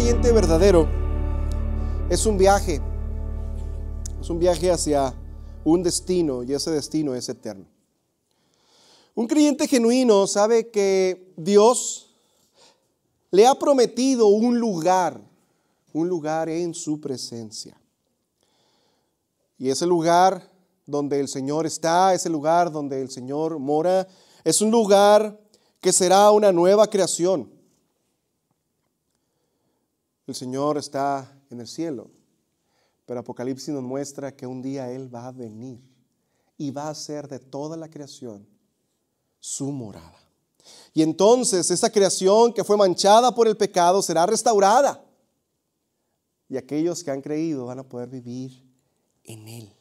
creyente verdadero es un viaje hacia un destino, y ese destino es eterno. Un creyente genuino sabe que Dios le ha prometido un lugar en su presencia. Y ese lugar donde el Señor está, ese lugar donde el Señor mora, es un lugar que será una nueva creación. El Señor está en el cielo, pero Apocalipsis nos muestra que un día Él va a venir y va a hacer de toda la creación su morada. Y entonces esa creación que fue manchada por el pecado será restaurada. Y aquellos que han creído van a poder vivir en Él.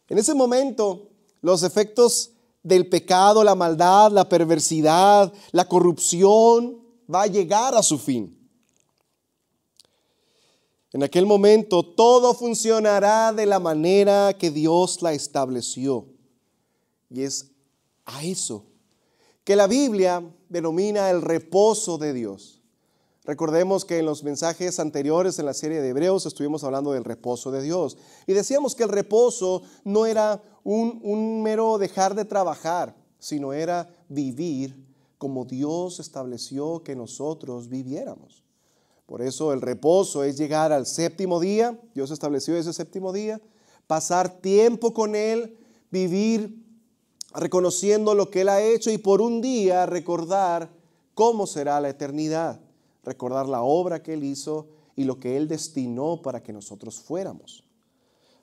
En ese momento, los efectos del pecado, la maldad, la perversidad, la corrupción, va a llegar a su fin. En aquel momento, todo funcionará de la manera que Dios la estableció. Y es a eso que la Biblia denomina el reposo de Dios. Recordemos que en los mensajes anteriores en la serie de Hebreos estuvimos hablando del reposo de Dios. Y decíamos que el reposo no era un mero dejar de trabajar, sino era vivir como Dios estableció que nosotros viviéramos. Por eso el reposo es llegar al séptimo día, Dios estableció ese séptimo día, pasar tiempo con Él, vivir reconociendo lo que Él ha hecho y por un día recordar cómo será la eternidad, recordar la obra que Él hizo y lo que Él destinó para que nosotros fuéramos.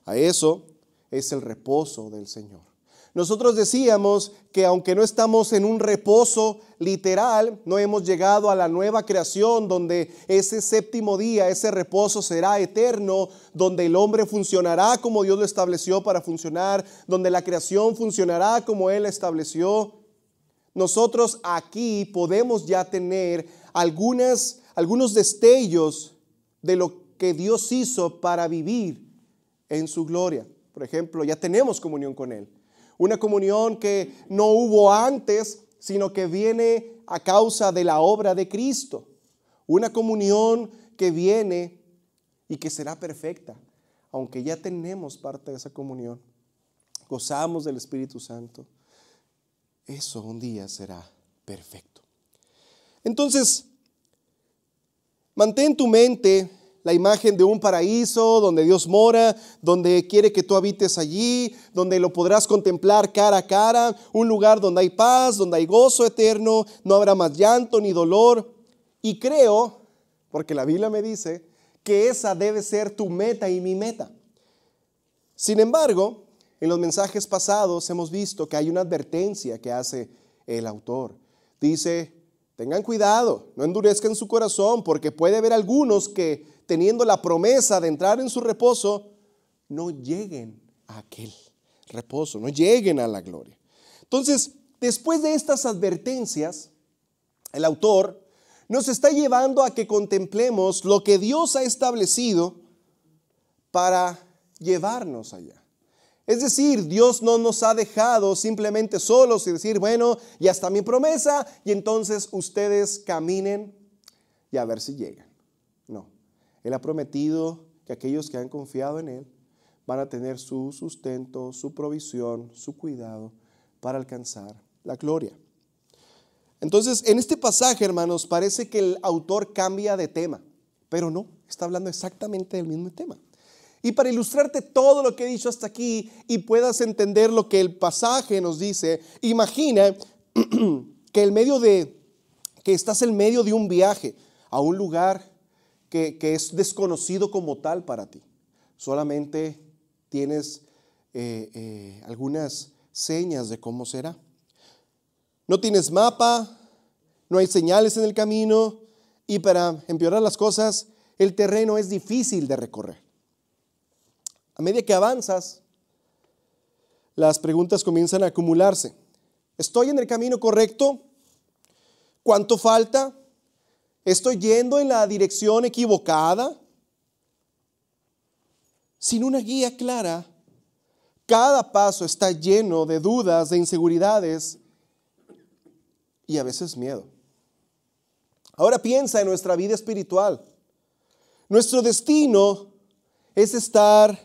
A eso es el reposo del Señor. Nosotros decíamos que aunque no estamos en un reposo literal, no hemos llegado a la nueva creación donde ese séptimo día, ese reposo será eterno, donde el hombre funcionará como Dios lo estableció para funcionar, donde la creación funcionará como Él estableció. Nosotros aquí podemos ya tener algunos destellos de lo que Dios hizo para vivir en su gloria. Por ejemplo, ya tenemos comunión con Él. Una comunión que no hubo antes, sino que viene a causa de la obra de Cristo. Una comunión que viene y que será perfecta, aunque ya tenemos parte de esa comunión. Gozamos del Espíritu Santo. Eso un día será perfecto. Entonces, mantén en tu mente la imagen de un paraíso donde Dios mora, donde quiere que tú habites allí, donde lo podrás contemplar cara a cara, un lugar donde hay paz, donde hay gozo eterno, no habrá más llanto ni dolor. Y creo, porque la Biblia me dice, que esa debe ser tu meta y mi meta. Sin embargo, en los mensajes pasados hemos visto que hay una advertencia que hace el autor. Dice, tengan cuidado, no endurezcan su corazón, porque puede haber algunos que teniendo la promesa de entrar en su reposo, no lleguen a aquel reposo, no lleguen a la gloria. Entonces, después de estas advertencias, el autor nos está llevando a que contemplemos lo que Dios ha establecido para llevarnos allá. Es decir, Dios no nos ha dejado simplemente solos y decir, bueno, ya está mi promesa y entonces ustedes caminen y a ver si llegan. No, Él ha prometido que aquellos que han confiado en Él van a tener su sustento, su provisión, su cuidado para alcanzar la gloria. Entonces, en este pasaje, hermanos, parece que el autor cambia de tema, pero no, está hablando exactamente del mismo tema. Y para ilustrarte todo lo que he dicho hasta aquí y puedas entender lo que el pasaje nos dice, imagina que estás en medio de un viaje a un lugar que es desconocido como tal para ti. Solamente tienes algunas señas de cómo será. No tienes mapa, no hay señales en el camino y para empeorar las cosas, el terreno es difícil de recorrer. A medida que avanzas, las preguntas comienzan a acumularse. ¿Estoy en el camino correcto? ¿Cuánto falta? ¿Estoy yendo en la dirección equivocada? Sin una guía clara, cada paso está lleno de dudas, de inseguridades y a veces miedo. Ahora piensa en nuestra vida espiritual. Nuestro destino es estar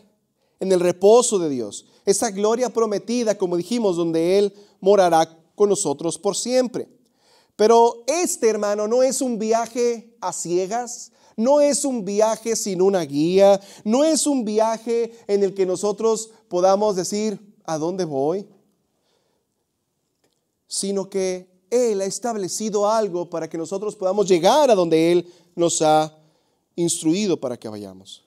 en el reposo de Dios, esa gloria prometida, como dijimos, donde Él morará con nosotros por siempre. Pero hermano, no es un viaje a ciegas, no es un viaje sin una guía, no es un viaje en el que nosotros podamos decir, ¿a dónde voy? Sino que Él ha establecido algo para que nosotros podamos llegar a donde Él nos ha instruido para que vayamos.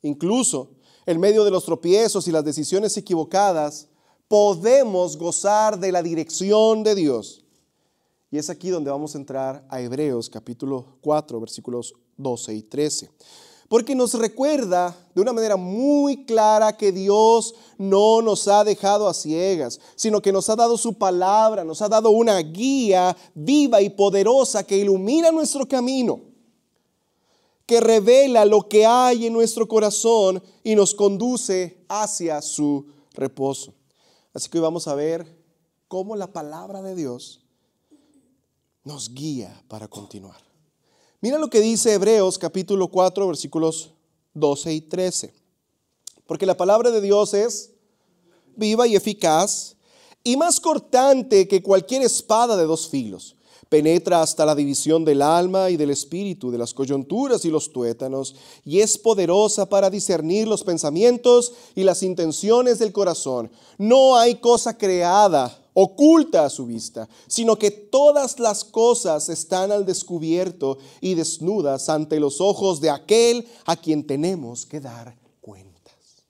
Incluso en medio de los tropiezos y las decisiones equivocadas, podemos gozar de la dirección de Dios. Y es aquí donde vamos a entrar a Hebreos capítulo 4, versículos 12 y 13. Porque nos recuerda de una manera muy clara que Dios no nos ha dejado a ciegas, sino que nos ha dado su palabra, nos ha dado una guía viva y poderosa que ilumina nuestro camino, que revela lo que hay en nuestro corazón y nos conduce hacia su reposo. Así que hoy vamos a ver cómo la palabra de Dios nos guía para continuar. Mira lo que dice Hebreos capítulo 4, versículos 12 y 13. Porque la palabra de Dios es viva y eficaz y más cortante que cualquier espada de dos filos. Penetra hasta la división del alma y del espíritu, de las coyunturas y los tuétanos, y es poderosa para discernir los pensamientos y las intenciones del corazón. No hay cosa creada oculta a su vista, sino que todas las cosas están al descubierto y desnudas ante los ojos de aquel a quien tenemos que dar cuentas.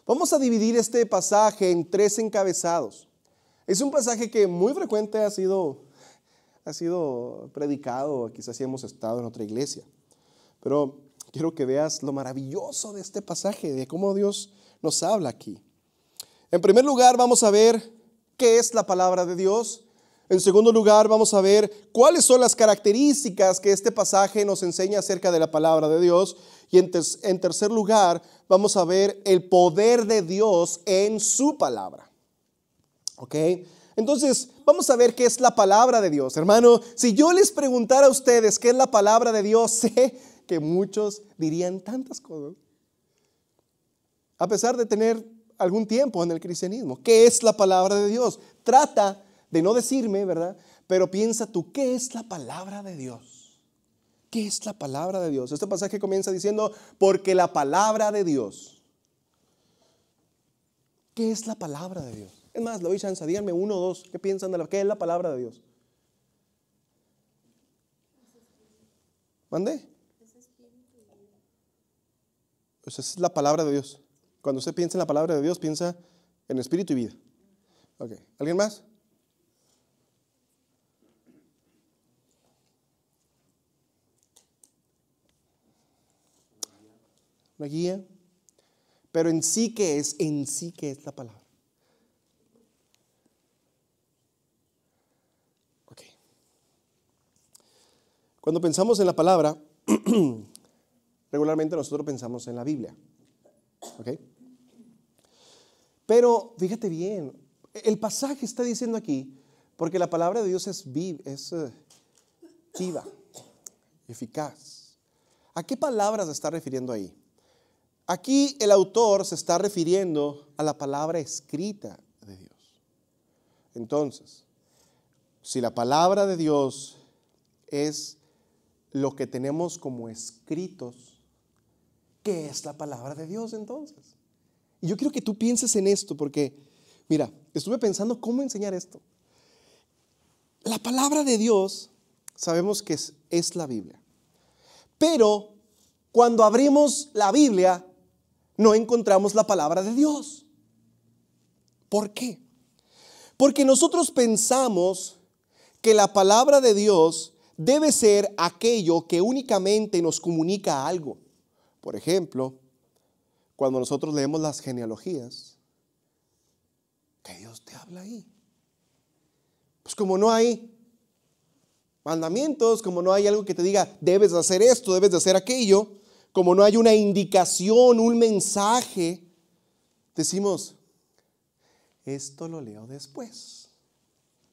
Vamos a dividir este pasaje en 3 encabezados. Es un pasaje que muy frecuente ha sido predicado, quizás si hemos estado en otra iglesia. Pero quiero que veas lo maravilloso de este pasaje, de cómo Dios nos habla aquí. En primer lugar, vamos a ver qué es la palabra de Dios. En segundo lugar, vamos a ver cuáles son las características que este pasaje nos enseña acerca de la palabra de Dios. Y en tercer lugar, vamos a ver el poder de Dios en su palabra. ¿Ok? Entonces, vamos a ver qué es la palabra de Dios. Hermano, si yo les preguntara a ustedes qué es la palabra de Dios, sé que muchos dirían tantas cosas. A pesar de tener algún tiempo en el cristianismo, ¿qué es la palabra de Dios? Trata de no decirme, ¿verdad? Pero piensa tú, ¿qué es la palabra de Dios? ¿Qué es la palabra de Dios? Este pasaje comienza diciendo, porque la palabra de Dios. ¿Qué es la palabra de Dios? Es más, le doy chance, díganme 1 o 2, ¿qué piensan de qué es la palabra de Dios? ¿Mande? Esa es la palabra de Dios. Cuando usted piensa en la palabra de Dios, piensa en espíritu y vida. Ok, ¿alguien más? Una guía. Pero en sí, ¿qué es? En sí, ¿qué es la palabra? Ok. Cuando pensamos en la palabra, regularmente nosotros pensamos en la Biblia. ¿Ok? Pero fíjate bien, el pasaje está diciendo aquí, porque la palabra de Dios es viva, eficaz. ¿A qué palabras se está refiriendo ahí? Aquí el autor se está refiriendo a la palabra escrita de Dios. Entonces, si la palabra de Dios es lo que tenemos como escritos, ¿qué es la palabra de Dios entonces? Y yo quiero que tú pienses en esto porque, mira, estuve pensando cómo enseñar esto. La palabra de Dios sabemos que es la Biblia. Pero cuando abrimos la Biblia, no encontramos la palabra de Dios. ¿Por qué? Porque nosotros pensamos que la palabra de Dios debe ser aquello que únicamente nos comunica algo. Por ejemplo, cuando nosotros leemos las genealogías, ¿qué Dios te habla ahí? Pues como no hay mandamientos, como no hay algo que te diga, debes de hacer esto, debes de hacer aquello, como no hay una indicación, un mensaje, decimos, esto lo leo después.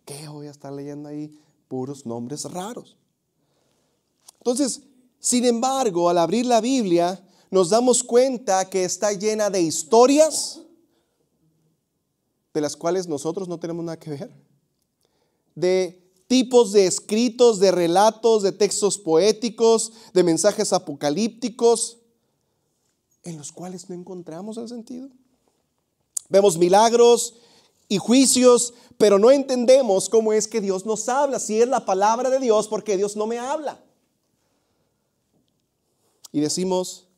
¿Qué voy a estar leyendo ahí? Puros nombres raros. Entonces, sin embargo, al abrir la Biblia, nos damos cuenta que está llena de historias de las cuales nosotros no tenemos nada que ver. De tipos de escritos, de relatos, de textos poéticos, de mensajes apocalípticos, en los cuales no encontramos el sentido. Vemos milagros y juicios, pero no entendemos cómo es que Dios nos habla. Si es la palabra de Dios, ¿por qué Dios no me habla? Y decimos,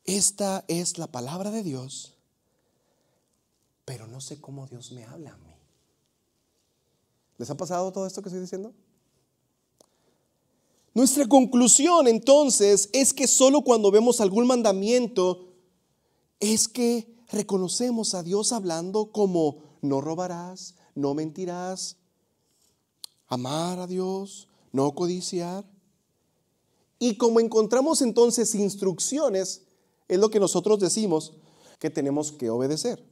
esta es la palabra de Dios, pero no sé cómo Dios me habla a mí. ¿Les ha pasado todo esto que estoy diciendo? Nuestra conclusión entonces es que solo cuando vemos algún mandamiento es que reconocemos a Dios hablando como no robarás, no mentirás, amar a Dios, no codiciar. Y como encontramos entonces instrucciones, es lo que nosotros decimos que tenemos que obedecer.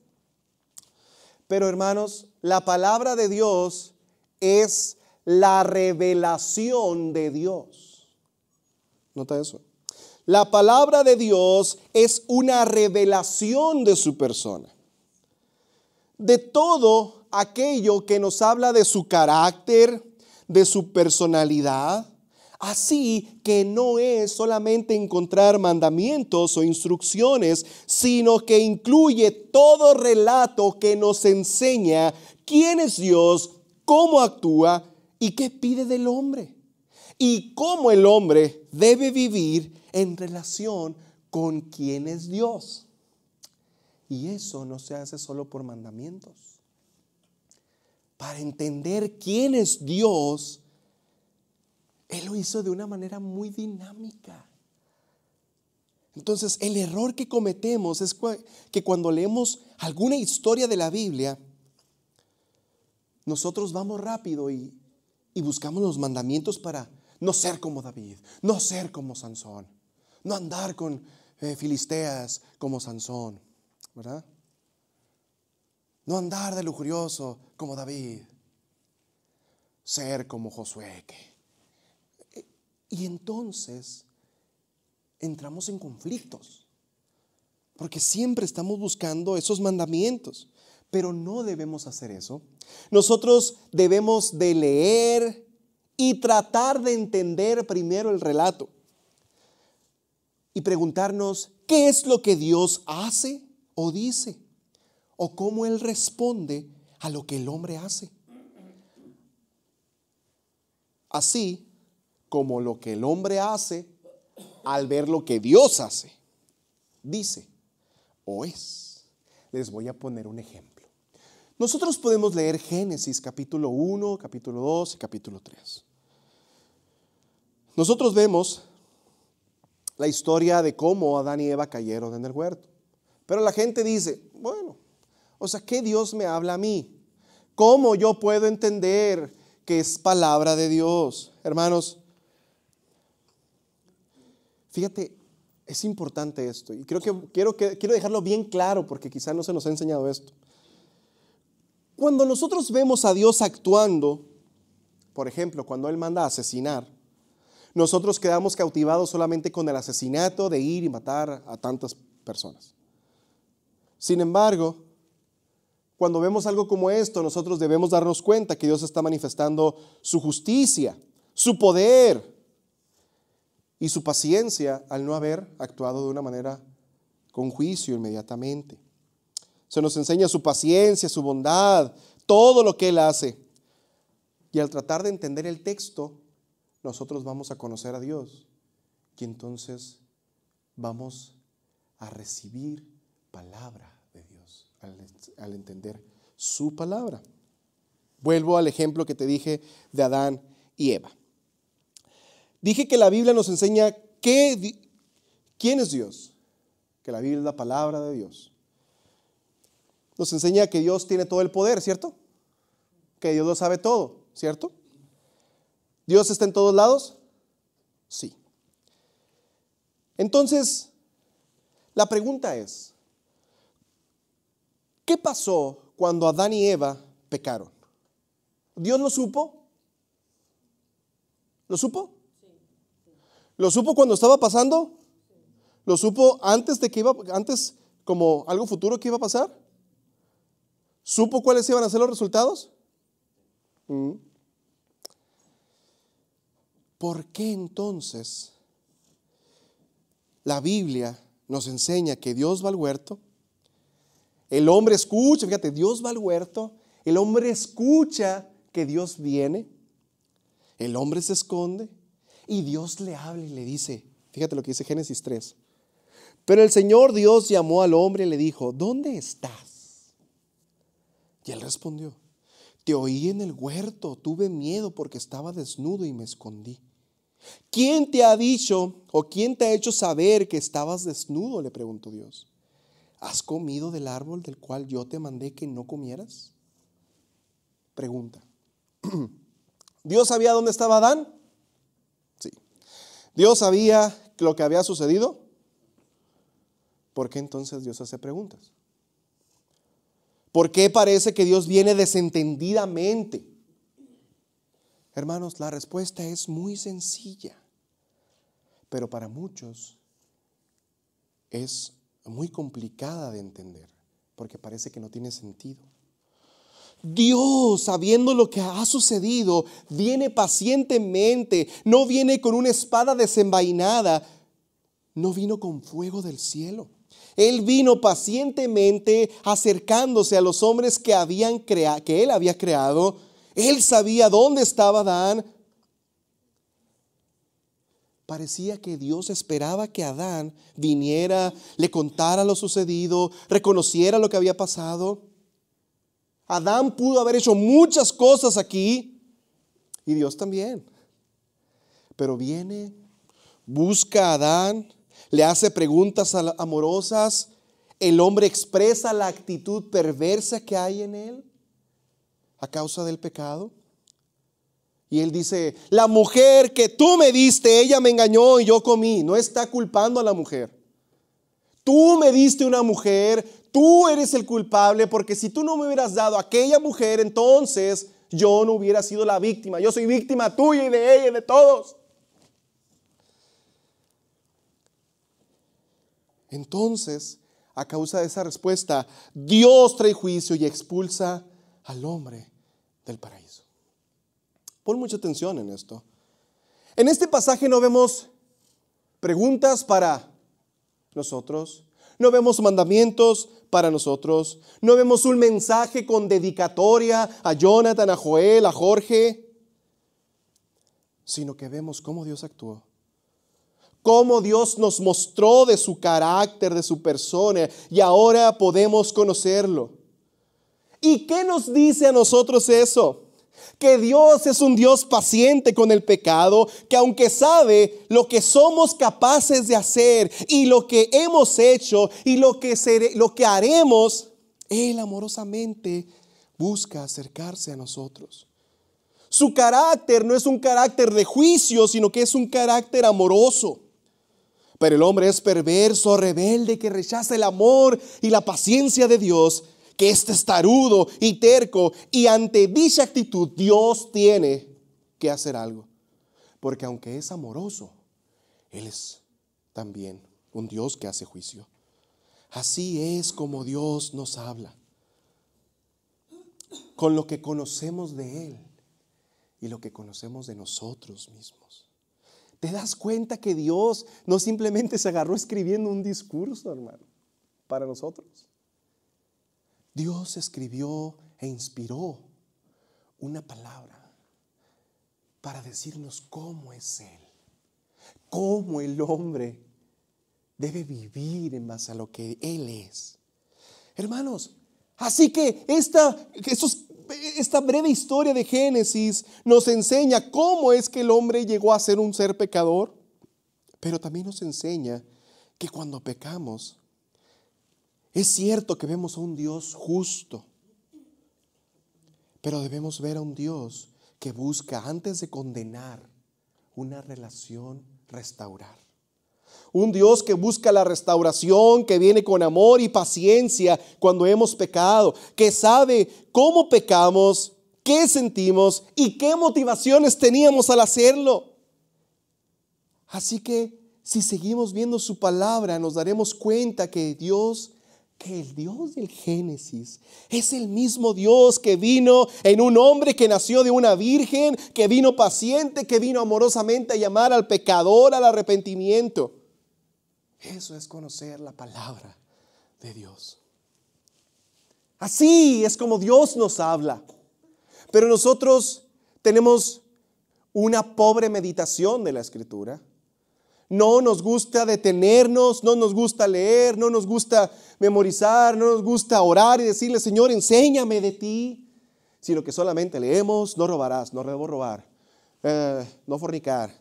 Pero hermanos, la palabra de Dios es la revelación de Dios. ¿Nota eso? La palabra de Dios es una revelación de su persona. De todo aquello que nos habla de su carácter, de su personalidad. Así que no es solamente encontrar mandamientos o instrucciones, sino que incluye todo relato que nos enseña quién es Dios, cómo actúa y qué pide del hombre. Y cómo el hombre debe vivir en relación con quién es Dios. Y eso no se hace solo por mandamientos. Para entender quién es Dios, Él lo hizo de una manera muy dinámica. Entonces, el error que cometemos es que cuando leemos alguna historia de la Biblia, nosotros vamos rápido y buscamos los mandamientos para no ser como David, no ser como Sansón, no andar con filisteas como Sansón, ¿verdad? No andar de lujurioso como David, ser como Josué. Y entonces entramos en conflictos, porque siempre estamos buscando esos mandamientos, pero no debemos hacer eso. Nosotros debemos de leer y tratar de entender primero el relato y preguntarnos qué es lo que Dios hace o dice, o cómo Él responde a lo que el hombre hace. Así como lo que el hombre hace al ver lo que Dios hace, dice o es. Les voy a poner un ejemplo. Nosotros podemos leer Génesis capítulo 1, capítulo 2 y capítulo 3. Nosotros vemos la historia de cómo Adán y Eva cayeron en el huerto. Pero la gente dice, bueno, o sea, ¿qué Dios me habla a mí? ¿Cómo yo puedo entender que es palabra de Dios? Hermanos, fíjate, es importante esto y quiero dejarlo bien claro porque quizá no se nos ha enseñado esto. Cuando nosotros vemos a Dios actuando, por ejemplo, cuando Él manda a asesinar, nosotros quedamos cautivados solamente con el asesinato de ir y matar a tantas personas. Sin embargo, cuando vemos algo como esto, nosotros debemos darnos cuenta que Dios está manifestando su justicia, su poder y su paciencia al no haber actuado de una manera con juicio inmediatamente. Se nos enseña su paciencia, su bondad, todo lo que Él hace. Y al tratar de entender el texto, nosotros vamos a conocer a Dios. Y entonces vamos a recibir palabra de Dios al entender su palabra. Vuelvo al ejemplo que te dije de Adán y Eva. Dije que la Biblia nos enseña quién es Dios, que la Biblia es la palabra de Dios. Nos enseña que Dios tiene todo el poder, ¿cierto? Que Dios lo sabe todo, ¿cierto? ¿Dios está en todos lados? Sí. Entonces, la pregunta es, ¿qué pasó cuando Adán y Eva pecaron? ¿Dios lo supo? ¿Lo supo? Sí. ¿Lo supo cuando estaba pasando? ¿Lo supo antes como algo futuro que iba a pasar? ¿Supo cuáles iban a ser los resultados? ¿Por qué entonces la Biblia nos enseña que Dios va al huerto? El hombre escucha, fíjate, Dios va al huerto, el hombre escucha que Dios viene, el hombre se esconde y Dios le habla y le dice, fíjate lo que dice Génesis 3. Pero el Señor Dios llamó al hombre y le dijo, ¿dónde estás? Y él respondió, te oí en el huerto, tuve miedo porque estaba desnudo y me escondí. ¿Quién te ha dicho o quién te ha hecho saber que estabas desnudo? Le preguntó Dios. ¿Has comido del árbol del cual yo te mandé que no comieras? Pregunta. ¿Dios sabía dónde estaba Adán? Sí. ¿Dios sabía lo que había sucedido? ¿Por qué entonces Dios hace preguntas? ¿Por qué parece que Dios viene desentendidamente? Hermanos, la respuesta es muy sencilla, pero para muchos es muy complicada de entender, porque parece que no tiene sentido. Dios, sabiendo lo que ha sucedido, viene pacientemente, no viene con una espada desenvainada, no vino con fuego del cielo. Él vino pacientemente acercándose a los hombres que Él había creado. Él sabía dónde estaba Adán. Parecía que Dios esperaba que Adán viniera, le contara lo sucedido, reconociera lo que había pasado. Adán pudo haber hecho muchas cosas aquí y Dios también. Pero viene, busca a Adán, le hace preguntas amorosas. El hombre expresa la actitud perversa que hay en él a causa del pecado. Y él dice, la mujer que tú me diste, ella me engañó y yo comí. No está culpando a la mujer. Tú me diste una mujer, tú eres el culpable, porque si tú no me hubieras dado a aquella mujer, entonces yo no hubiera sido la víctima. Yo soy víctima tuya y de ella y de todos. Entonces, a causa de esa respuesta, Dios trae juicio y expulsa al hombre del paraíso. Pon mucha atención en esto. En este pasaje no vemos preguntas para nosotros, no vemos mandamientos para nosotros, no vemos un mensaje con dedicatoria a Jonathan, a Joel, a Jorge, sino que vemos cómo Dios actuó. Cómo Dios nos mostró de su carácter, de su persona, y ahora podemos conocerlo. ¿Y qué nos dice a nosotros eso? Que Dios es un Dios paciente con el pecado, que aunque sabe lo que somos capaces de hacer y lo que hemos hecho y lo que haremos, Él amorosamente busca acercarse a nosotros. Su carácter no es un carácter de juicio, sino que es un carácter amoroso. Pero el hombre es perverso, rebelde, que rechaza el amor y la paciencia de Dios, que es testarudo y terco, y ante dicha actitud Dios tiene que hacer algo. Porque aunque es amoroso, Él es también un Dios que hace juicio. Así es como Dios nos habla, con lo que conocemos de Él y lo que conocemos de nosotros mismos. ¿Te das cuenta que Dios no simplemente se agarró escribiendo un discurso, hermano, para nosotros? Dios escribió e inspiró una palabra para decirnos cómo es Él, cómo el hombre debe vivir en base a lo que Él es. Hermanos, así que esta breve historia de Génesis nos enseña cómo es que el hombre llegó a ser un ser pecador, pero también nos enseña que cuando pecamos, es cierto que vemos a un Dios justo, pero debemos ver a un Dios que busca, antes de condenar, una relación restaurar. Un Dios que busca la restauración, que viene con amor y paciencia cuando hemos pecado, que sabe cómo pecamos, qué sentimos y qué motivaciones teníamos al hacerlo. Así que si seguimos viendo su palabra, nos daremos cuenta que el Dios del Génesis es el mismo Dios que vino en un hombre que nació de una virgen, que vino paciente, que vino amorosamente a llamar al pecador al arrepentimiento. Eso es conocer la palabra de Dios. Así es como Dios nos habla. Pero nosotros tenemos una pobre meditación de la Escritura. No nos gusta detenernos, no nos gusta leer, no nos gusta memorizar, no nos gusta orar y decirle, Señor, enséñame de ti. Sino que solamente leemos, no robarás, no debo robar, no fornicar.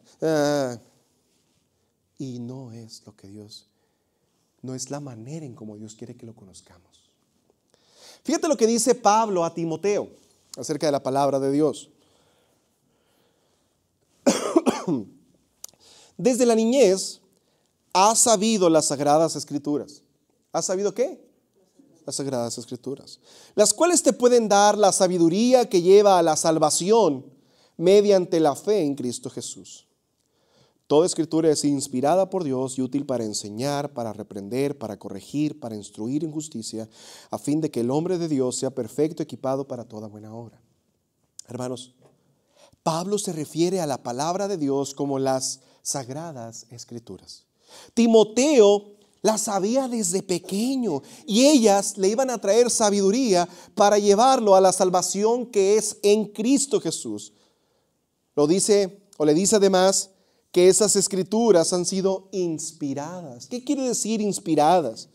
Y no es lo que Dios, no es la manera en como Dios quiere que lo conozcamos. Fíjate lo que dice Pablo a Timoteo acerca de la palabra de Dios. Desde la niñez has sabido las Sagradas Escrituras. ¿Has sabido qué? Las Sagradas Escrituras, las cuales te pueden dar la sabiduría que lleva a la salvación mediante la fe en Cristo Jesús. Toda Escritura es inspirada por Dios y útil para enseñar, para reprender, para corregir, para instruir en justicia, a fin de que el hombre de Dios sea perfecto, equipado para toda buena obra. Hermanos, Pablo se refiere a la palabra de Dios como las Sagradas Escrituras. Timoteo las sabía desde pequeño y ellas le iban a traer sabiduría para llevarlo a la salvación que es en Cristo Jesús. Le dice además que esas escrituras han sido inspiradas. ¿Qué quiere decir inspiradas?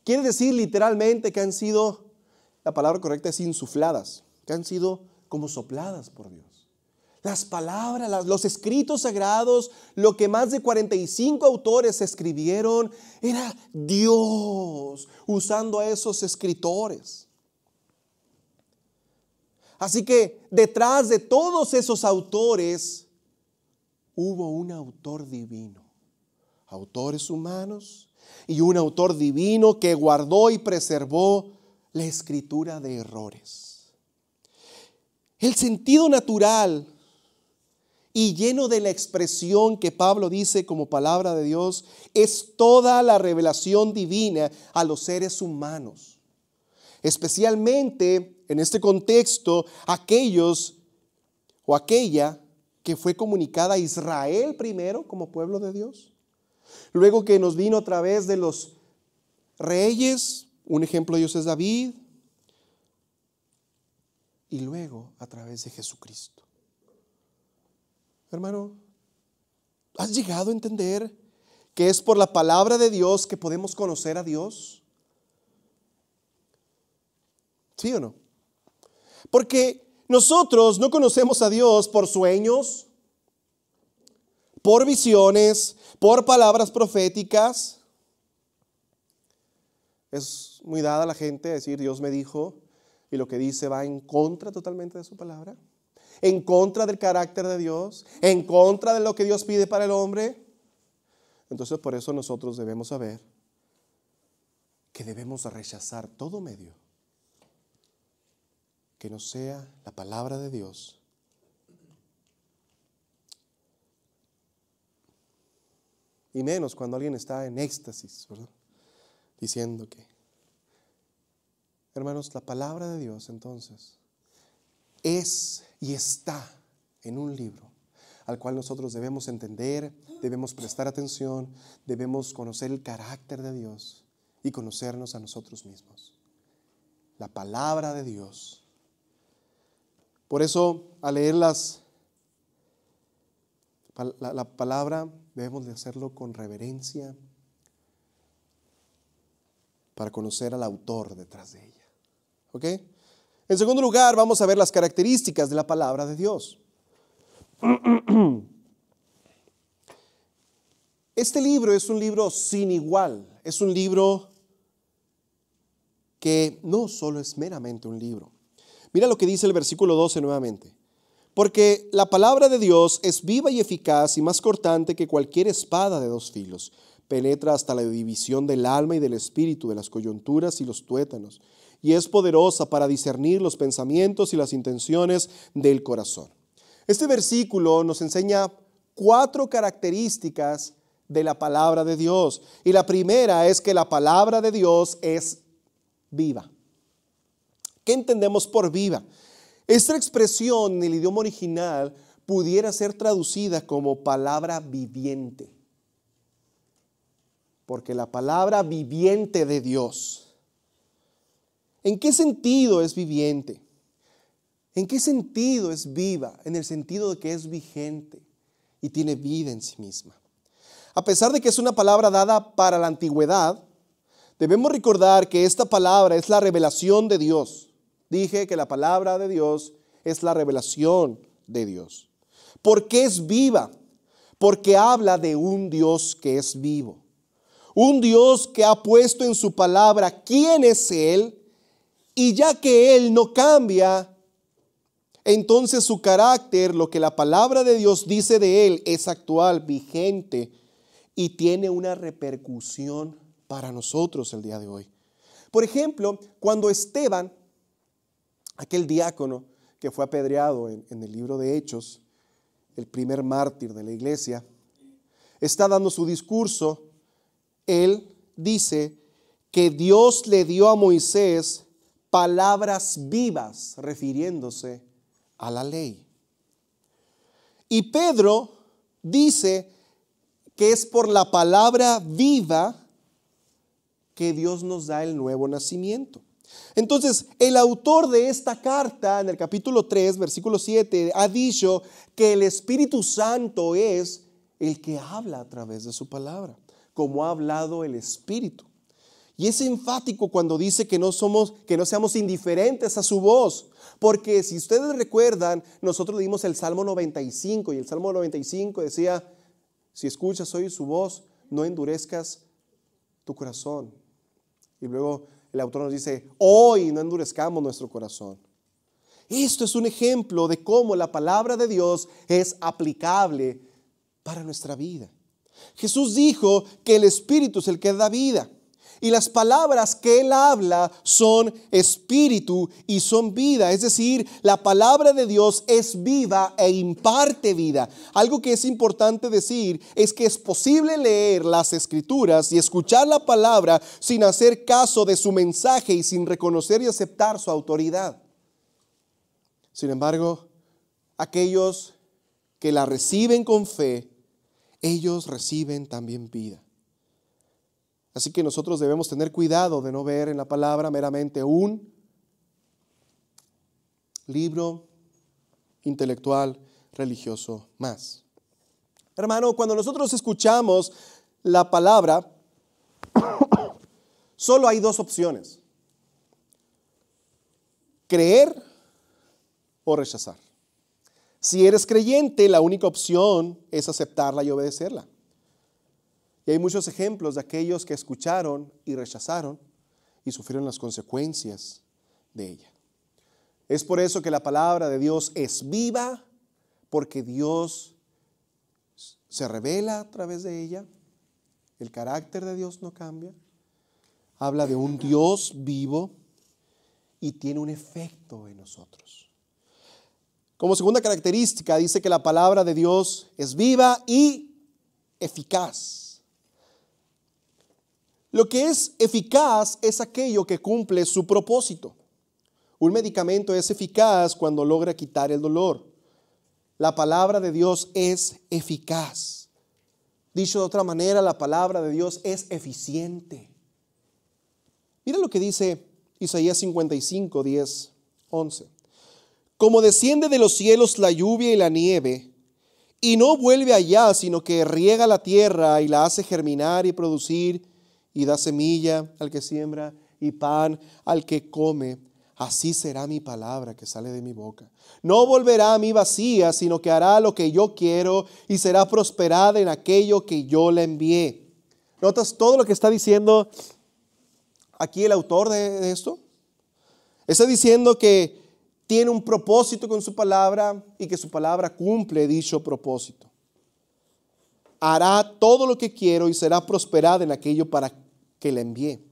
Quiere decir literalmente que han sido, la palabra correcta es insufladas, que han sido como sopladas por Dios. Las palabras, los escritos sagrados, lo que más de 45 autores escribieron, era Dios usando a esos escritores. Así que detrás de todos esos autores hubo un autor divino, autores humanos y un autor divino que guardó y preservó la escritura de errores. El sentido natural y lleno de la expresión que Pablo dice como palabra de Dios es toda la revelación divina a los seres humanos. Especialmente en este contexto, aquellos o aquella que fue comunicada a Israel primero como pueblo de Dios. Luego que nos vino a través de los reyes, un ejemplo de ellos es David. Y luego a través de Jesucristo. Hermano, ¿has llegado a entender que es por la palabra de Dios que podemos conocer a Dios? ¿Sí o no? Porque nosotros no conocemos a Dios por sueños, por visiones, por palabras proféticas. Es muy dada la gente a decir Dios me dijo, y lo que dice va en contra totalmente de su palabra, en contra del carácter de Dios, en contra de lo que Dios pide para el hombre. Entonces por eso nosotros debemos saber que debemos rechazar todo medio que no sea la palabra de Dios. Y menos cuando alguien está en éxtasis, ¿verdad? Diciendo que, hermanos, la palabra de Dios entonces es y está en un libro al cual nosotros debemos entender, debemos prestar atención, debemos conocer el carácter de Dios y conocernos a nosotros mismos. La palabra de Dios. Por eso, al leer la palabra, debemos de hacerlo con reverencia para conocer al autor detrás de ella. ¿Ok? En segundo lugar, vamos a ver las características de la palabra de Dios. Este libro es un libro sin igual. Es un libro que no solo es meramente un libro. Mira lo que dice el versículo 12 nuevamente. Porque la palabra de Dios es viva y eficaz y más cortante que cualquier espada de dos filos. Penetra hasta la división del alma y del espíritu, de las coyunturas y los tuétanos. Y es poderosa para discernir los pensamientos y las intenciones del corazón. Este versículo nos enseña 4 características de la palabra de Dios. Y la primera es que la palabra de Dios es viva. ¿Qué entendemos por viva? Esta expresión en el idioma original pudiera ser traducida como palabra viviente. Porque la palabra viviente de Dios. ¿En qué sentido es viviente? ¿En qué sentido es viva? En el sentido de que es vigente y tiene vida en sí misma. A pesar de que es una palabra dada para la antigüedad, debemos recordar que esta palabra es la revelación de Dios. Dije que la palabra de Dios es la revelación de Dios. ¿Por qué es viva? Porque habla de un Dios que es vivo. Un Dios que ha puesto en su palabra quién es Él, y ya que Él no cambia, entonces su carácter, lo que la palabra de Dios dice de Él, es actual, vigente y tiene una repercusión para nosotros el día de hoy. Por ejemplo, cuando Esteban, aquel diácono que fue apedreado en el libro de Hechos, el primer mártir de la iglesia, está dando su discurso, él dice que Dios le dio a Moisés palabras vivas, refiriéndose a la ley. Y Pedro dice que es por la palabra viva que Dios nos da el nuevo nacimiento. Entonces, el autor de esta carta, en el capítulo 3, versículo 7, ha dicho que el Espíritu Santo es el que habla a través de su palabra, como ha hablado el Espíritu. Y es enfático cuando dice que no seamos indiferentes a su voz, porque si ustedes recuerdan, nosotros leímos el Salmo 95 y el Salmo 95 decía, si escuchas hoy su voz, no endurezcas tu corazón. Y luego el autor nos dice, hoy no endurezcamos nuestro corazón. Esto es un ejemplo de cómo la palabra de Dios es aplicable para nuestra vida. Jesús dijo que el Espíritu es el que da vida. Y las palabras que Él habla son espíritu y son vida. Es decir, la palabra de Dios es viva e imparte vida. Algo que es importante decir es que es posible leer las Escrituras y escuchar la palabra sin hacer caso de su mensaje y sin reconocer y aceptar su autoridad. Sin embargo, aquellos que la reciben con fe, ellos reciben también vida. Así que nosotros debemos tener cuidado de no ver en la palabra meramente un libro intelectual religioso más. Hermano, cuando nosotros escuchamos la palabra, solo hay 2 opciones: creer o rechazar. Si eres creyente, la única opción es aceptarla y obedecerla. Y hay muchos ejemplos de aquellos que escucharon y rechazaron y sufrieron las consecuencias de ella. Es por eso que la palabra de Dios es viva, porque Dios se revela a través de ella. El carácter de Dios no cambia. Habla de un Dios vivo y tiene un efecto en nosotros. Como segunda característica, dice que la palabra de Dios es viva y eficaz. Lo que es eficaz es aquello que cumple su propósito. Un medicamento es eficaz cuando logra quitar el dolor. La palabra de Dios es eficaz. Dicho de otra manera, la palabra de Dios es eficiente. Mira lo que dice Isaías 55, 10, 11. Como desciende de los cielos la lluvia y la nieve, y no vuelve allá, sino que riega la tierra y la hace germinar y producir, y da semilla al que siembra y pan al que come, así será mi palabra que sale de mi boca. No volverá a mí vacía, sino que hará lo que yo quiero y será prosperada en aquello que yo le envié. ¿Notas todo lo que está diciendo aquí el autor de esto? Está diciendo que tiene un propósito con su palabra y que su palabra cumple dicho propósito. Hará todo lo que quiero y será prosperada en aquello para que le envié.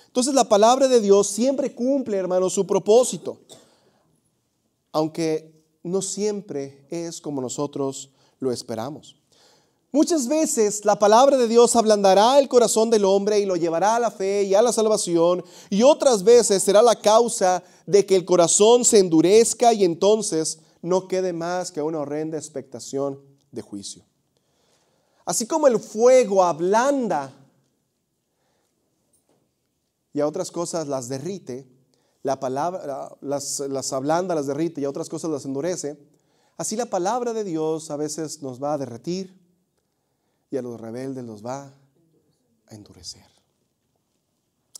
Entonces la palabra de Dios siempre cumple, hermanos, su propósito, aunque no siempre es como nosotros lo esperamos. Muchas veces la palabra de Dios ablandará el corazón del hombre y lo llevará a la fe y a la salvación, y otras veces será la causa de que el corazón se endurezca y entonces no quede más que una horrenda expectación de juicio. Así como el fuego ablanda y a otras cosas las derrite, la palabra las ablanda, las derrite y a otras cosas las endurece, así la palabra de Dios a veces nos va a derretir y a los rebeldes los va a endurecer.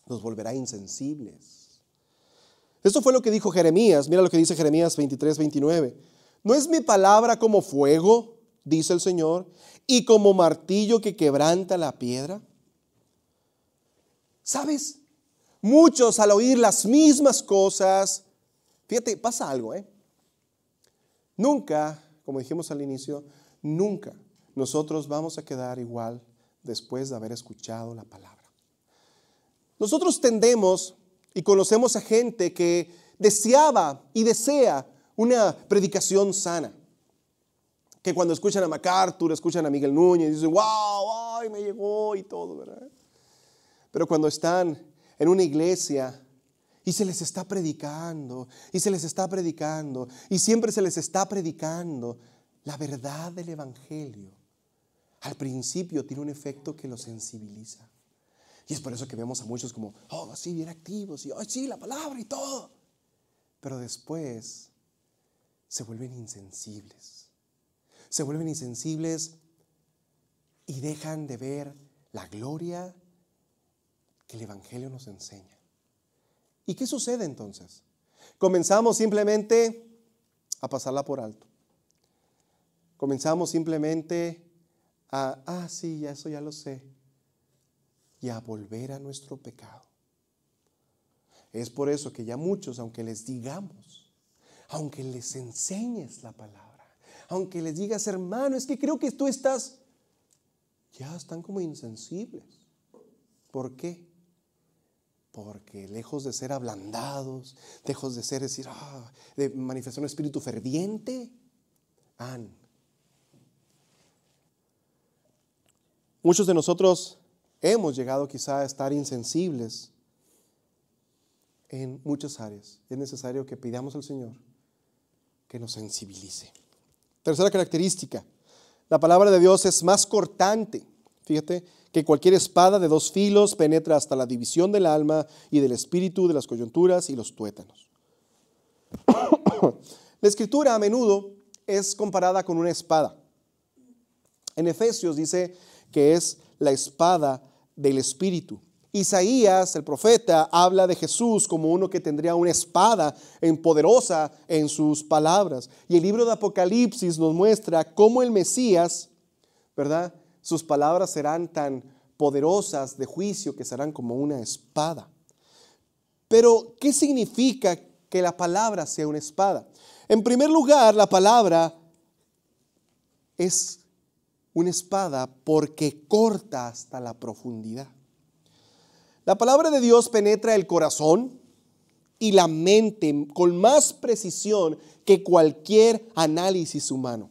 Los volverá insensibles. Esto fue lo que dijo Jeremías. Mira lo que dice Jeremías 23:29. ¿No es mi palabra como fuego, dice el Señor, y como martillo que quebranta la piedra? ¿Sabes? Muchos al oír las mismas cosas, fíjate, pasa algo, Nunca, como dijimos al inicio, nunca nosotros vamos a quedar igual después de haber escuchado la palabra. Nosotros tendemos y conocemos a gente que deseaba y desea una predicación sana. Que cuando escuchan a MacArthur, escuchan a Miguel Núñez y dicen, wow, ay, me llegó y todo, ¿verdad? Pero cuando están en una iglesia y se les está predicando, y se les está predicando, y siempre se les está predicando la verdad del evangelio, al principio tiene un efecto que los sensibiliza. Y es por eso que vemos a muchos como, oh, así bien activos, y oh, sí, la palabra y todo. Pero después se vuelven insensibles. Se vuelven insensibles y dejan de ver la gloria que el evangelio nos enseña. ¿Y qué sucede entonces? Comenzamos simplemente a pasarla por alto. Comenzamos simplemente a, sí, eso ya lo sé, y a volver a nuestro pecado. Es por eso que ya muchos, aunque les digamos, aunque les enseñes la palabra, aunque les digas, hermano, es que creo que tú estás, ya están como insensibles. ¿Por qué? Porque lejos de ser ablandados, lejos de ser decir, de manifestar un espíritu ferviente, muchos de nosotros hemos llegado quizá a estar insensibles en muchas áreas. Es necesario que pidamos al Señor que nos sensibilice. Tercera característica, la palabra de Dios es más cortante. Fíjate que cualquier espada de dos filos penetra hasta la división del alma y del espíritu, de las coyunturas y los tuétanos. La escritura a menudo es comparada con una espada. En Efesios dice que es la espada del espíritu. Isaías, el profeta, habla de Jesús como uno que tendría una espada poderosa en sus palabras. Y el libro de Apocalipsis nos muestra cómo el Mesías, ¿verdad?, sus palabras serán tan poderosas de juicio que serán como una espada. Pero, ¿qué significa que la palabra sea una espada? En primer lugar, la palabra es una espada porque corta hasta la profundidad. La palabra de Dios penetra el corazón y la mente con más precisión que cualquier análisis humano.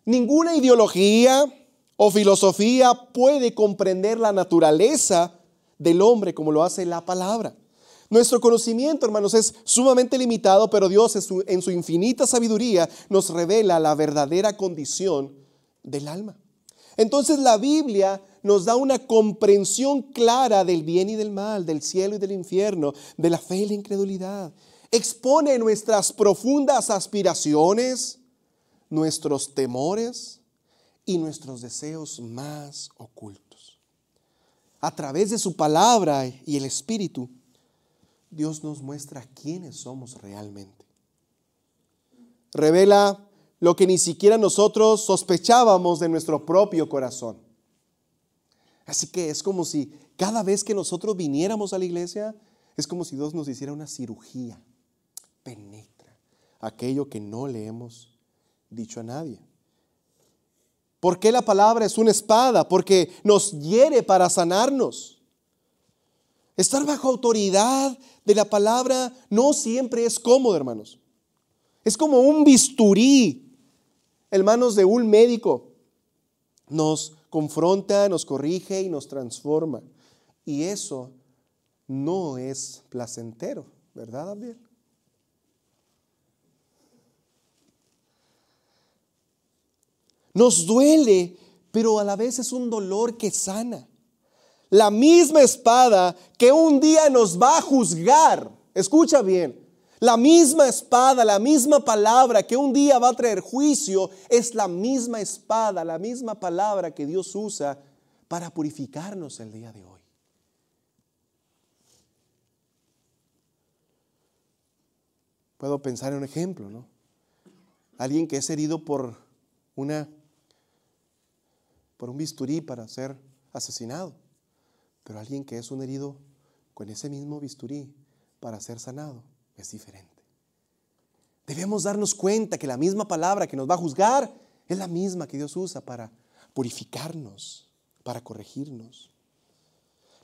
Ninguna ideología o filosofía puede comprender la naturaleza del hombre como lo hace la palabra. Nuestro conocimiento, hermanos, es sumamente limitado, pero Dios en su infinita sabiduría nos revela la verdadera condición del alma. Entonces la Biblia nos da una comprensión clara del bien y del mal, del cielo y del infierno, de la fe y la incredulidad. Expone nuestras profundas aspiraciones, nuestros temores y nuestros deseos más ocultos. A través de su palabra y el Espíritu, Dios nos muestra quiénes somos realmente. Revela lo que ni siquiera nosotros sospechábamos de nuestro propio corazón. Así que es como si cada vez que nosotros viniéramos a la iglesia, es como si Dios nos hiciera una cirugía. Penetra aquello que no le hemos dicho a nadie. ¿Por qué la palabra es una espada? Porque nos hiere para sanarnos. Estar bajo autoridad de la palabra no siempre es cómodo, hermanos. Es como un bisturí en manos de un médico nos confronta, nos corrige y nos transforma. Y eso no es placentero, ¿verdad, Abdiel? Nos duele, pero a la vez es un dolor que sana. La misma espada que un día nos va a juzgar, escucha bien, la misma espada, la misma palabra que un día va a traer juicio, es la misma espada, la misma palabra que Dios usa para purificarnos el día de hoy. Puedo pensar en un ejemplo, ¿no? Alguien que es herido por un bisturí para ser asesinado, pero alguien que es un herido con ese mismo bisturí para ser sanado es diferente. Debemos darnos cuenta que la misma palabra que nos va a juzgar es la misma que Dios usa para purificarnos, para corregirnos.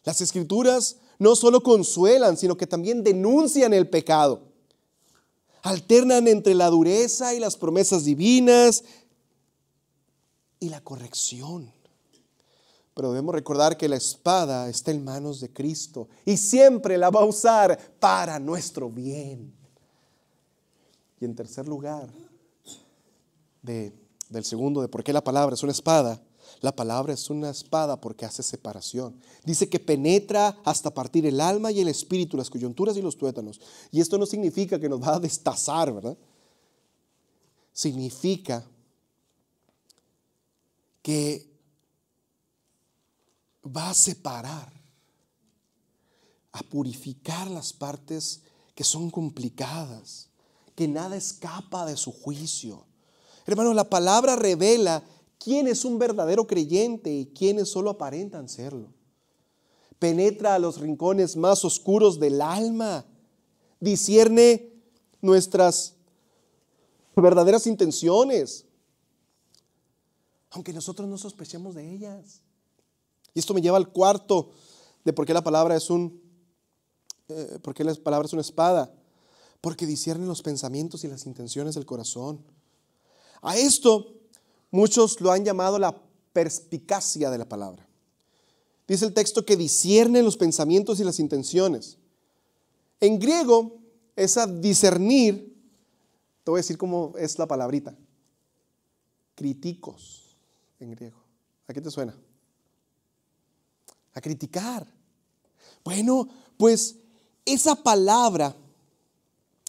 Las Escrituras no solo consuelan, sino que también denuncian el pecado. Alternan entre la dureza y las promesas divinas y la corrección. Pero debemos recordar que la espada está en manos de Cristo y siempre la va a usar para nuestro bien. Y en tercer lugar, del segundo, de por qué la palabra es una espada. La palabra es una espada porque hace separación. Dice que penetra hasta partir el alma y el espíritu, las coyunturas y los tuétanos. Y esto no significa que nos va a destazar, ¿verdad? Significa que va a separar, a purificar las partes que son complicadas, que nada escapa de su juicio. Hermanos, la palabra revela quién es un verdadero creyente y quiénes solo aparentan serlo. Penetra a los rincones más oscuros del alma, discierne nuestras verdaderas intenciones, aunque nosotros no sospechemos de ellas. Y esto me lleva al cuarto de por qué la palabra es una espada. Porque discierne los pensamientos y las intenciones del corazón. A esto muchos lo han llamado la perspicacia de la palabra. Dice el texto que discierne los pensamientos y las intenciones. En griego, esa discernir, te voy a decir cómo es la palabrita. Críticos, en griego. ¿A qué te suena? A criticar. Bueno, pues esa palabra,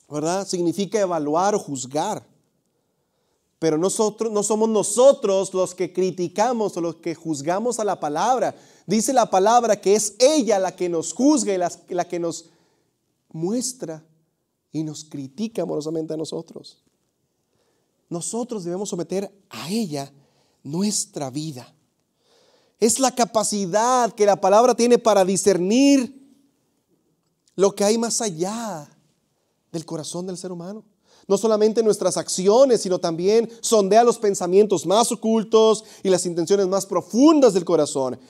¿verdad?, significa evaluar o juzgar. Pero no somos nosotros los que criticamos o los que juzgamos a la palabra. Dice la palabra que es ella la que nos juzga y la que nos muestra y nos critica amorosamente a nosotros. Nosotros debemos someter a ella nuestra vida. Es la capacidad que la palabra tiene para discernir lo que hay más allá del corazón del ser humano. No solamente nuestras acciones, sino también sondea los pensamientos más ocultos y las intenciones más profundas del corazón.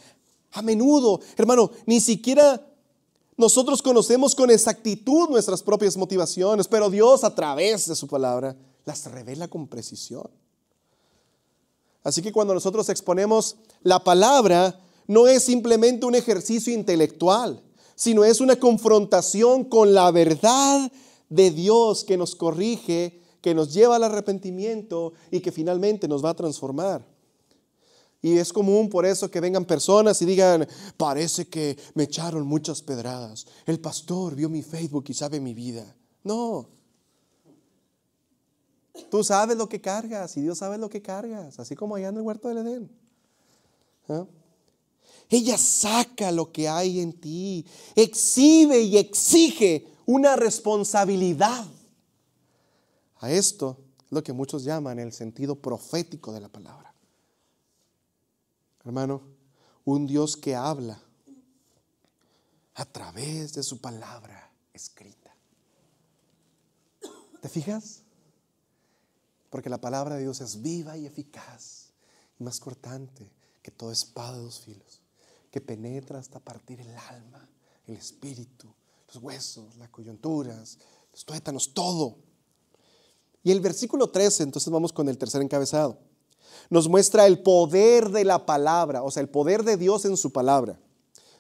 A menudo, hermano, ni siquiera nosotros conocemos con exactitud nuestras propias motivaciones, pero Dios a través de su palabra las revela con precisión. Así que cuando nosotros exponemos la palabra, no es simplemente un ejercicio intelectual, sino es una confrontación con la verdad de Dios que nos corrige, que nos lleva al arrepentimiento y que finalmente nos va a transformar. Y es común por eso que vengan personas y digan: parece que me echaron muchas pedradas. El pastor vio mi Facebook y sabe mi vida. No. Tú sabes lo que cargas y Dios sabe lo que cargas, así como allá en el huerto del Edén. ¿Ah? Ella saca lo que hay en ti, exhibe y exige una responsabilidad. A esto es lo que muchos llaman el sentido profético de la palabra. Hermano, un Dios que habla a través de su palabra escrita. ¿Te fijas? Porque la palabra de Dios es viva y eficaz y más cortante que toda espada de dos filos, que penetra hasta partir el alma, el espíritu, los huesos, las coyunturas, los tuétanos, todo. Y el versículo 13, entonces vamos con el tercer encabezado. Nos muestra el poder de la palabra, o sea, el poder de Dios en su palabra.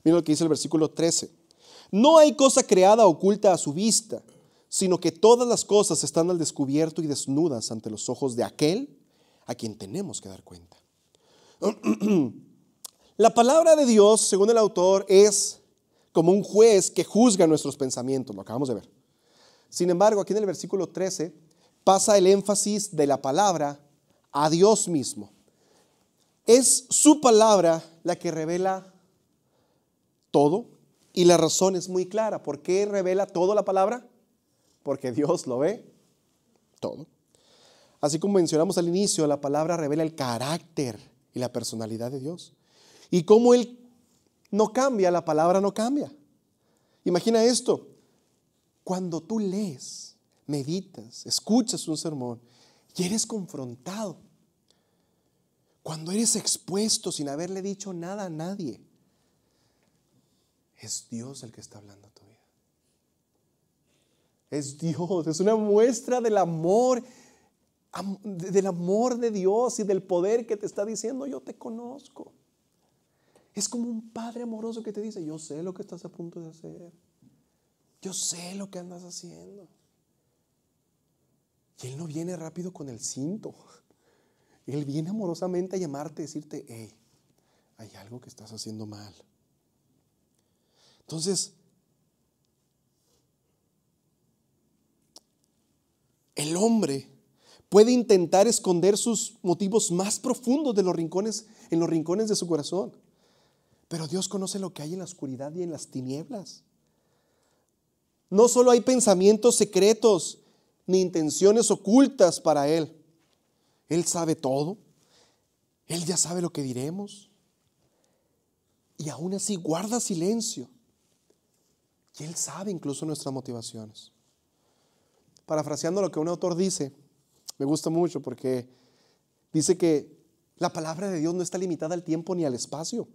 Mira lo que dice el versículo 13. No hay cosa creada oculta a su vista, sino que todas las cosas están al descubierto y desnudas ante los ojos de aquel a quien tenemos que dar cuenta. La palabra de Dios, según el autor, es como un juez que juzga nuestros pensamientos, lo acabamos de ver. Sin embargo, aquí en el versículo 13 pasa el énfasis de la palabra a Dios mismo. Es su palabra la que revela todo, y la razón es muy clara. ¿Por qué revela todo la palabra? Porque Dios lo ve todo. Así como mencionamos al inicio, la palabra revela el carácter y la personalidad de Dios. Y como Él no cambia, la palabra no cambia. Imagina esto: cuando tú lees, meditas, escuchas un sermón y eres confrontado, cuando eres expuesto sin haberle dicho nada a nadie, es Dios el que está hablando a tu vida. Es Dios, es una muestra del amor de Dios y del poder que te está diciendo: yo te conozco. Es como un padre amoroso que te dice: yo sé lo que estás a punto de hacer. Yo sé lo que andas haciendo. Y Él no viene rápido con el cinto. Él viene amorosamente a llamarte y decirte: hey, hay algo que estás haciendo mal. Entonces, el hombre puede intentar esconder sus motivos más profundos en los rincones de su corazón. Pero Dios conoce lo que hay en la oscuridad y en las tinieblas. No solo hay pensamientos secretos ni intenciones ocultas para Él. Él sabe todo. Él ya sabe lo que diremos. Y aún así guarda silencio. Y Él sabe incluso nuestras motivaciones. Parafraseando lo que un autor dice, me gusta mucho porque dice que la palabra de Dios no está limitada al tiempo ni al espacio.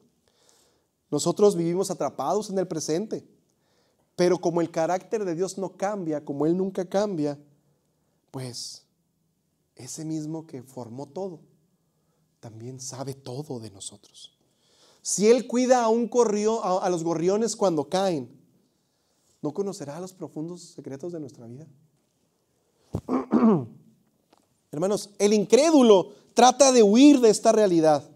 Nosotros vivimos atrapados en el presente, pero como el carácter de Dios no cambia, como Él nunca cambia, pues ese mismo que formó todo, también sabe todo de nosotros. Si Él cuida a los gorriones cuando caen, ¿no conocerá los profundos secretos de nuestra vida? Hermanos, el incrédulo trata de huir de esta realidad.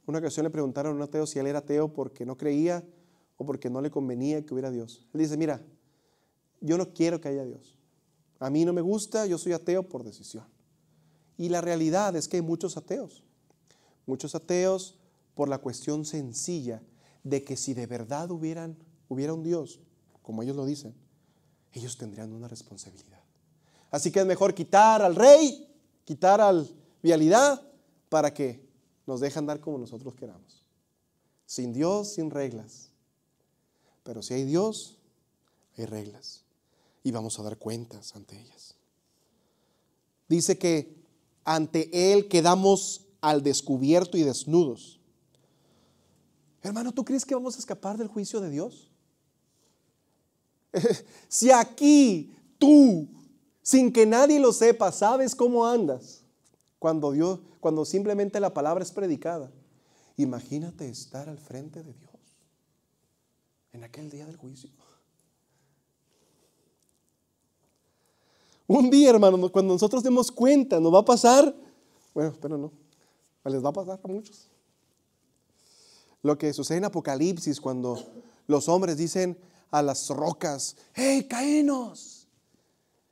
Una ocasión le preguntaron a un ateo si él era ateo porque no creía o porque no le convenía que hubiera Dios. Él dice: mira, yo no quiero que haya Dios. A mí no me gusta, yo soy ateo por decisión. Y la realidad es que hay muchos ateos por la cuestión sencilla de que si de verdad hubiera un Dios, como ellos lo dicen, ellos tendrían una responsabilidad. Así que es mejor quitar al rey, quitar al vialidad, para que nos deje andar como nosotros queramos. Sin Dios, sin reglas. Pero si hay Dios, hay reglas. Y vamos a dar cuentas ante ellas. Dice que ante Él quedamos al descubierto y desnudos. Hermano, ¿tú crees que vamos a escapar del juicio de Dios? Si aquí tú, sin que nadie lo sepa, sabes cómo andas, cuando simplemente la palabra es predicada, imagínate estar al frente de Dios en aquel día del juicio. Un día, hermano, cuando nosotros demos cuenta, nos va a pasar, bueno, pero no, les va a pasar a muchos, lo que sucede en Apocalipsis, cuando los hombres dicen a las rocas: ¡hey, caínos!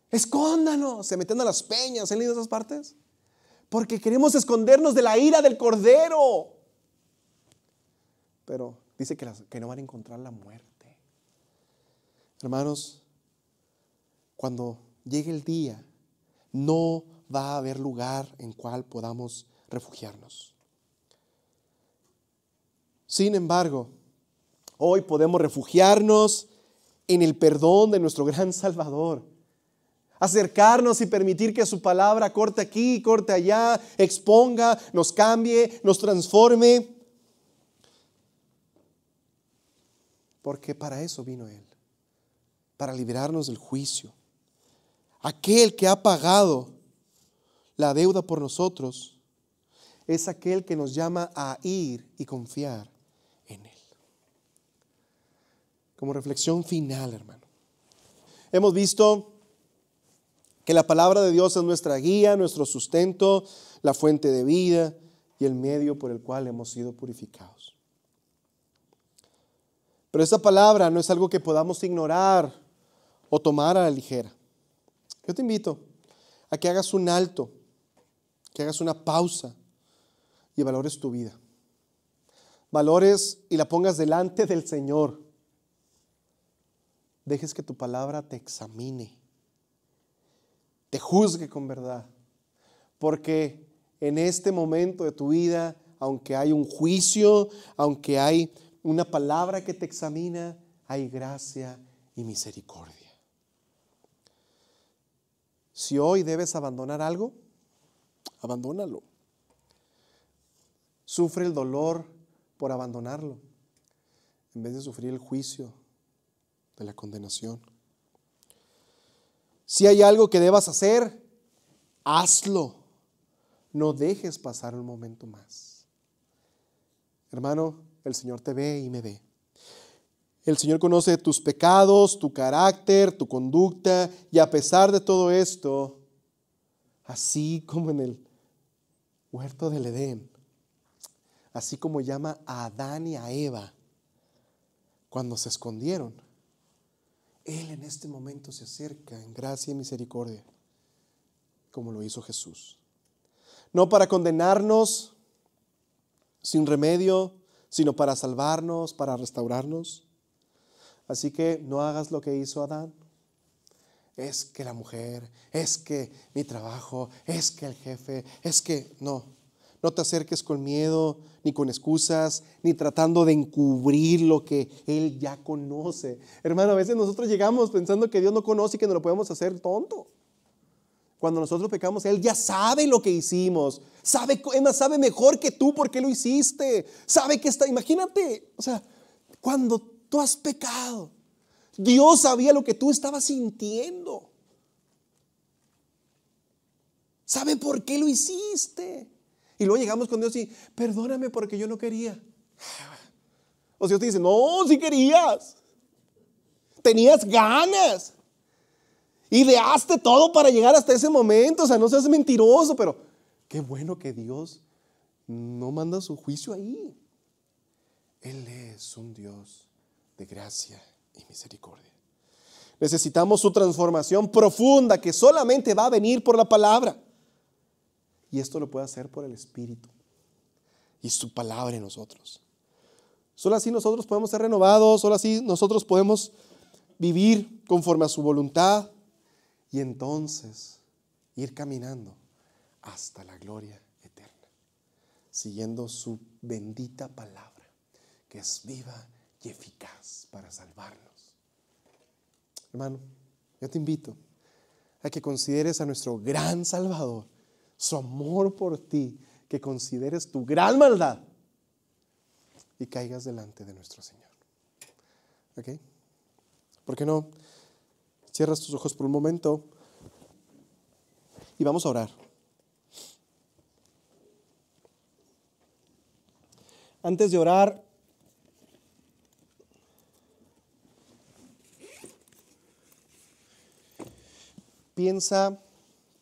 ¡Escóndanos! Se meten a las peñas. ¿Han leído esas partes? Porque queremos escondernos de la ira del Cordero. Pero dice que no van a encontrar la muerte. Hermanos, cuando llegue el día, no va a haber lugar en cual podamos refugiarnos. Sin embargo, hoy podemos refugiarnos en el perdón de nuestro gran Salvador. Acercarnos y permitir que su palabra corte aquí, corte allá, exponga, nos cambie, nos transforme. Porque para eso vino Él, para liberarnos del juicio. Aquel que ha pagado la deuda por nosotros, es aquel que nos llama a ir y confiar en Él. Como reflexión final, hermano, hemos visto que la palabra de Dios es nuestra guía, nuestro sustento, la fuente de vida y el medio por el cual hemos sido purificados. Pero esa palabra no es algo que podamos ignorar o tomar a la ligera. Yo te invito a que hagas un alto, que hagas una pausa y valores tu vida. Valores y la pongas delante del Señor. Dejes que tu palabra te examine, te juzgue con verdad. Porque en este momento de tu vida, aunque hay un juicio, aunque hay una palabra que te examina, hay gracia y misericordia. Si hoy debes abandonar algo, abandónalo. Sufre el dolor por abandonarlo, en vez de sufrir el juicio de la condenación. Si hay algo que debas hacer, hazlo. No dejes pasar un momento más. Hermano, el Señor te ve y me ve. El Señor conoce tus pecados, tu carácter, tu conducta, y a pesar de todo esto, así como en el huerto del Edén, así como llama a Adán y a Eva cuando se escondieron, Él en este momento se acerca en gracia y misericordia, como lo hizo Jesús. No para condenarnos sin remedio, sino para salvarnos, para restaurarnos. Así que no hagas lo que hizo Adán. Es que la mujer, es que mi trabajo, es que el jefe, es que no. No te acerques con miedo, ni con excusas, ni tratando de encubrir lo que Él ya conoce. Hermano, a veces nosotros llegamos pensando que Dios no conoce y que nos lo podemos hacer tonto. Cuando nosotros pecamos, Él ya sabe lo que hicimos. Sabe mejor que tú por qué lo hiciste. Sabe que está, imagínate, o sea, cuando tú has pecado, Dios sabía lo que tú estabas sintiendo. Sabe por qué lo hiciste. Y luego llegamos con Dios y perdóname porque yo no quería. O sea, Dios te dice, no, si querías. Tenías ganas. Ideaste todo para llegar hasta ese momento. O sea, no seas mentiroso, pero qué bueno que Dios no manda su juicio ahí. Él es un Dios de gracia y misericordia. Necesitamos su transformación profunda que solamente va a venir por la palabra. Y esto lo puede hacer por el Espíritu y su palabra en nosotros. Solo así nosotros podemos ser renovados, solo así nosotros podemos vivir conforme a su voluntad y entonces ir caminando hasta la gloria eterna, siguiendo su bendita palabra, que es viva y eficaz para salvarnos. Hermano, yo te invito a que consideres a nuestro gran Salvador, su amor por ti, que consideres tu gran maldad y caigas delante de nuestro Señor. ¿Ok? ¿Por qué no cierras tus ojos por un momento y vamos a orar? Antes de orar, piensa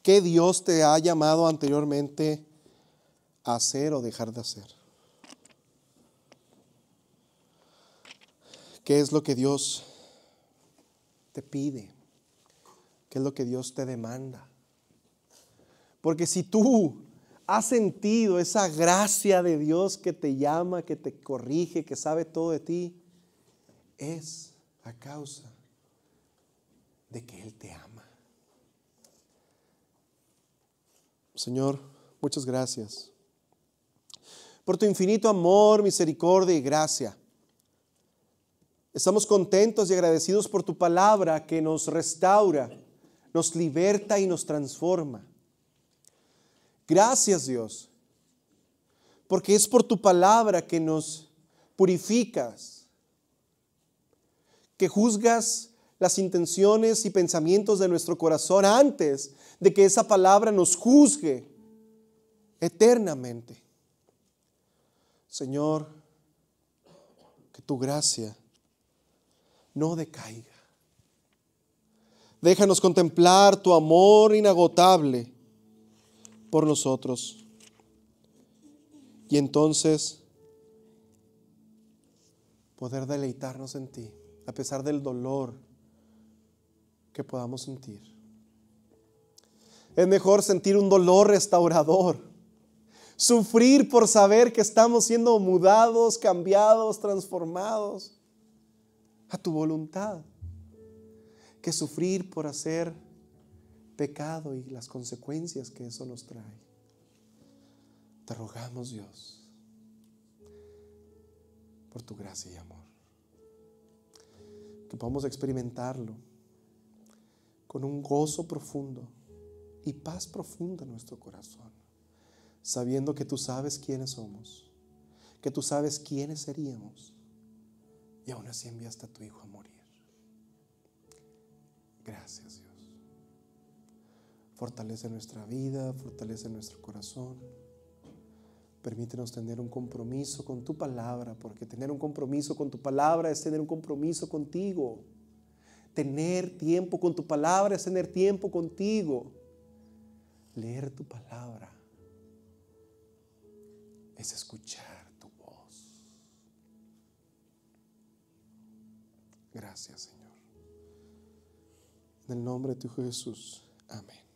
qué Dios te ha llamado anteriormente a hacer o dejar de hacer. ¿Qué es lo que Dios te pide? ¿Qué es lo que Dios te demanda? Porque si tú has sentido esa gracia de Dios que te llama, que te corrige, que sabe todo de ti, es a causa de que Él te ama. Señor, muchas gracias por tu infinito amor, misericordia y gracia. Estamos contentos y agradecidos por tu palabra que nos restaura, nos liberta y nos transforma. Gracias, Dios, porque es por tu palabra que nos purificas, que juzgas las intenciones y pensamientos de nuestro corazón antes de que esa palabra nos juzgue eternamente. Señor, que tu gracia no decaiga. Déjanos contemplar tu amor inagotable por nosotros. Y entonces poder deleitarnos en ti, a pesar del dolor que podamos sentir. Es mejor sentir un dolor restaurador, sufrir por saber que estamos siendo mudados, cambiados, transformados a tu voluntad, que sufrir por hacer pecado y las consecuencias que eso nos trae. Te rogamos, Dios, por tu gracia y amor, que podamos experimentarlo con un gozo profundo y paz profunda en nuestro corazón, sabiendo que tú sabes quiénes somos, que tú sabes quiénes seríamos, y aún así enviaste a tu Hijo a morir. Gracias, Dios. Fortalece nuestra vida, fortalece nuestro corazón. Permítenos tener un compromiso con tu palabra, porque tener un compromiso con tu palabra es tener un compromiso contigo. Tener tiempo con tu palabra es tener tiempo contigo. Leer tu palabra es escuchar tu voz. Gracias, Señor. En el nombre de tu Hijo Jesús. Amén.